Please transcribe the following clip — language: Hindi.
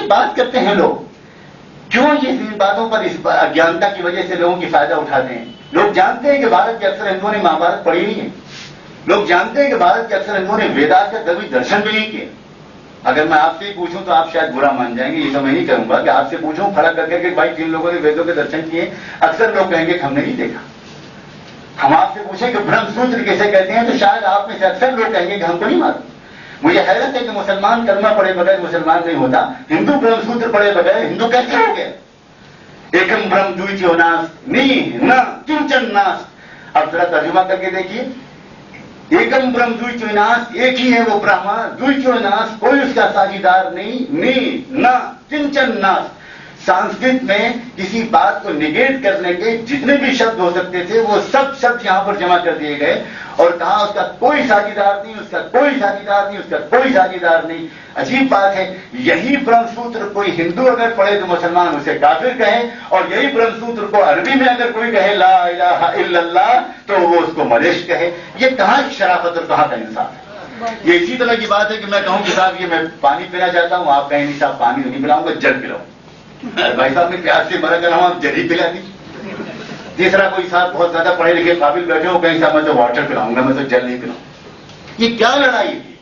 बात करते हैं लोग, क्यों ये इन बातों पर इस अज्ञानता की वजह से लोगों की फायदा उठाते हैं। लोग जानते हैं कि भारत के अक्सर हिंदुओं ने महाभारत पढ़ी नहीं है, लोग जानते हैं कि भारत के अक्सर हिंदुओं ने वेदांत का कभी दर्शन भी नहीं किया। अगर मैं आपसे ही पूछूं तो आप शायद बुरा मान जाएंगे, ये तो मैं नहीं करूंगा कि आपसे पूछूं खड़ा करके कि भाई जिन लोगों ने वेदों के दर्शन किए, अक्सर लोग कहेंगे कि हमने नहीं देखा। हम आपसे पूछें कि ब्रह्मसूत्र कैसे कहते हैं, तो शायद आप में से अक्सर लोग कहेंगे कि हमको नहीं मालूम। मुझे हैरत है कि मुसलमान कलमा पढ़े बगैर मुसलमान नहीं होता, हिंदू ब्रह्मसूत्र पढ़े बगैर हिंदू कैसे हो गया। एकम ब्रह्म द्वितीयो नास नी न किंचन नास। अब जरा तर्जुमा करके देखिए, एकम ब्रह्म द्वितीयो नास, एक ही है वो ब्रह्मा, द्वितीयो नास, कोई उसका साझीदार नहीं, नी न किंचन नास। संस्कृत में किसी बात को निगेट करने के जितने भी शब्द हो सकते थे वो सब शब्द यहां पर जमा कर दिए गए और कहा उसका कोई साझीदार नहीं, उसका कोई साझीदार नहीं, उसका कोई साझीदार नहीं। अजीब बात है, यही ब्रह्मसूत्र कोई हिंदू अगर पढ़े तो मुसलमान उसे काफिर कहे, और यही ब्रह्मसूत्र को अरबी में अगर कोई कहे ला इलाहा इल्लल्लाह तो वो उसको मलेश कहे। ये कहां की शराफत और कहां का इंसाफ है। ये इसी तरह की बात है कि मैं कहूं कि साहब ये मैं पानी पीना चाहता हूं, आप कहें नहीं साहब पानी नहीं पिलाऊंगा, जल पिलाऊं। भाई साहब मैं प्यास से मरा कर रहा हूं, आप जल ही पिला दीजिए। तीसरा कोई साहब बहुत ज्यादा पढ़े लिखे काबिल बैठे हो, कहीं साहब मैं तो वाटर पिलाऊंगा, मैं तो जल नहीं पिलाऊंगा। ये क्या लड़ाई है।